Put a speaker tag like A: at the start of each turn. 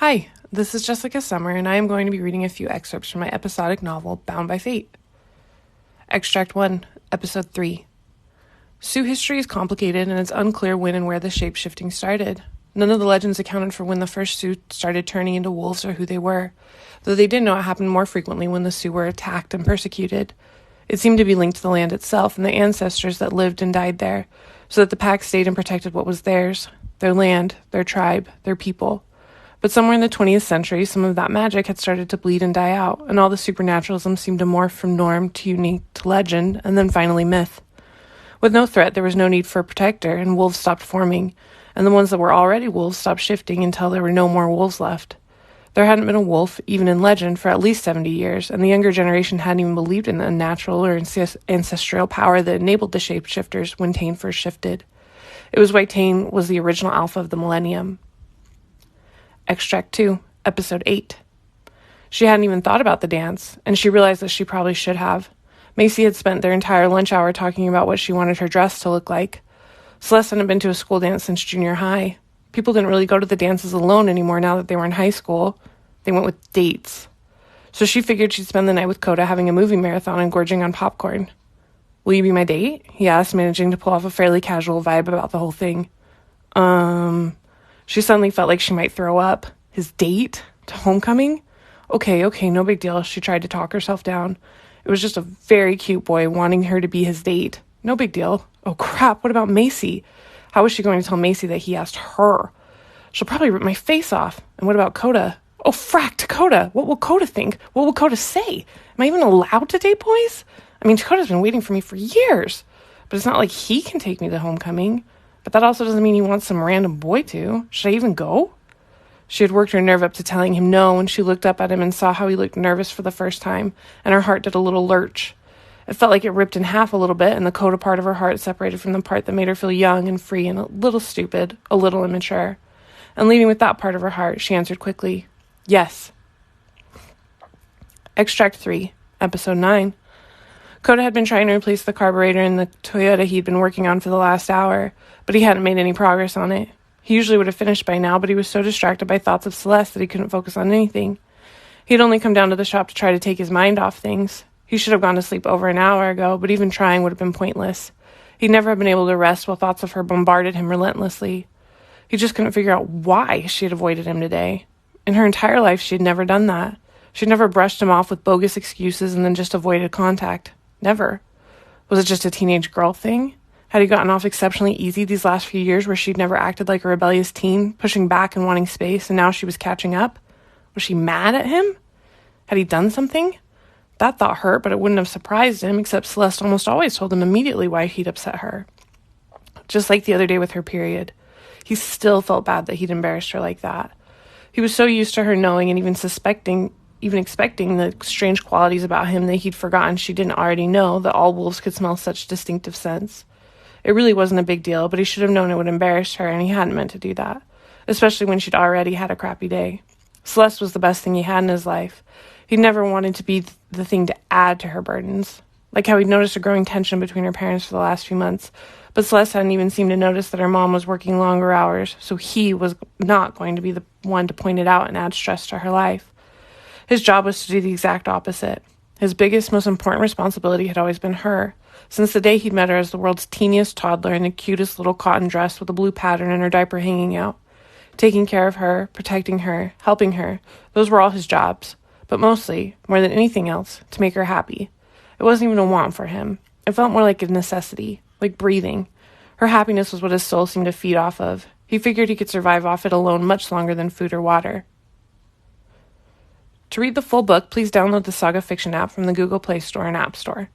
A: Hi, this is Jessica Summer, and I am going to be reading a few excerpts from my episodic novel, Bound by Fate. Extract 1, Episode 3. Sioux history is complicated, and it's unclear when and where the shape-shifting started. None of the legends accounted for when the first Sioux started turning into wolves or who they were, though they did know it happened more frequently when the Sioux were attacked and persecuted. It seemed to be linked to the land itself and the ancestors that lived and died there, so that the pack stayed and protected what was theirs, their land, their tribe, their people. But somewhere in the 20th century, some of that magic had started to bleed and die out, and all the supernaturalism seemed to morph from norm to unique to legend, and then finally myth. With no threat, there was no need for a protector, and wolves stopped forming, and the ones that were already wolves stopped shifting until there were no more wolves left. There hadn't been a wolf, even in legend, for at least 70 years, and the younger generation hadn't even believed in the natural or ancestral power that enabled the shapeshifters when Tane first shifted. It was why Tane was the original alpha of the millennium. Extract 2, Episode 8. She hadn't even thought about the dance, and she realized that she probably should have. Macy had spent their entire lunch hour talking about what she wanted her dress to look like. Celeste hadn't been to a school dance since junior high. People didn't really go to the dances alone anymore now that they were in high school. They went with dates. So she figured she'd spend the night with Coda having a movie marathon and gorging on popcorn. "Will you be my date?" he asked, managing to pull off a fairly casual vibe about the whole thing. She suddenly felt like she might throw up. His date? To homecoming? Okay, no big deal. She tried to talk herself down. It was just a very cute boy wanting her to be his date. No big deal. Oh crap, what about Macy? How was she going to tell Macy that he asked her? She'll probably rip my face off. And what about Coda? Oh frack, Dakota! What will Coda think? What will Coda say? Am I even allowed to date boys? I mean, Dakota's been waiting for me for years. But it's not like he can take me to homecoming. But that also doesn't mean he wants some random boy to. Should I even go? She had worked her nerve up to telling him no, and she looked up at him and saw how he looked nervous for the first time, and her heart did a little lurch. It felt like it ripped in half a little bit, and the Coda part of her heart separated from the part that made her feel young and free and a little stupid, a little immature. And leading with that part of her heart, she answered quickly, "Yes." Extract 3, Episode 9. Coda had been trying to replace the carburetor in the Toyota he'd been working on for the last hour, but he hadn't made any progress on it. He usually would have finished by now, but he was so distracted by thoughts of Celeste that he couldn't focus on anything. He'd only come down to the shop to try to take his mind off things. He should have gone to sleep over an hour ago, but even trying would have been pointless. He'd never have been able to rest while thoughts of her bombarded him relentlessly. He just couldn't figure out why she had avoided him today. In her entire life, she'd never done that. She'd never brushed him off with bogus excuses and then just avoided contact. Never. Was it just a teenage girl thing? Had he gotten off exceptionally easy these last few years where she'd never acted like a rebellious teen, pushing back and wanting space, and now she was catching up? Was she mad at him? Had he done something? That thought hurt, but it wouldn't have surprised him, except Celeste almost always told him immediately why he'd upset her. Just like the other day with her period. He still felt bad that he'd embarrassed her like that. He was so used to her knowing and even expecting the strange qualities about him that he'd forgotten she didn't already know that all wolves could smell such distinctive scents. It really wasn't a big deal, but he should have known it would embarrass her, and he hadn't meant to do that, especially when she'd already had a crappy day. Celeste was the best thing he had in his life. He never wanted to be the thing to add to her burdens, like how he'd noticed a growing tension between her parents for the last few months, but Celeste hadn't even seemed to notice that her mom was working longer hours, so he was not going to be the one to point it out and add stress to her life. His job was to do the exact opposite. His biggest, most important responsibility had always been her, since the day he'd met her as the world's teeniest toddler in the cutest little cotton dress with a blue pattern and her diaper hanging out. Taking care of her, protecting her, helping her, those were all his jobs. But mostly, more than anything else, to make her happy. It wasn't even a want for him. It felt more like a necessity, like breathing. Her happiness was what his soul seemed to feed off of. He figured he could survive off it alone much longer than food or water. To read the full book, please download the Saga Fiction app from the Google Play Store and App Store.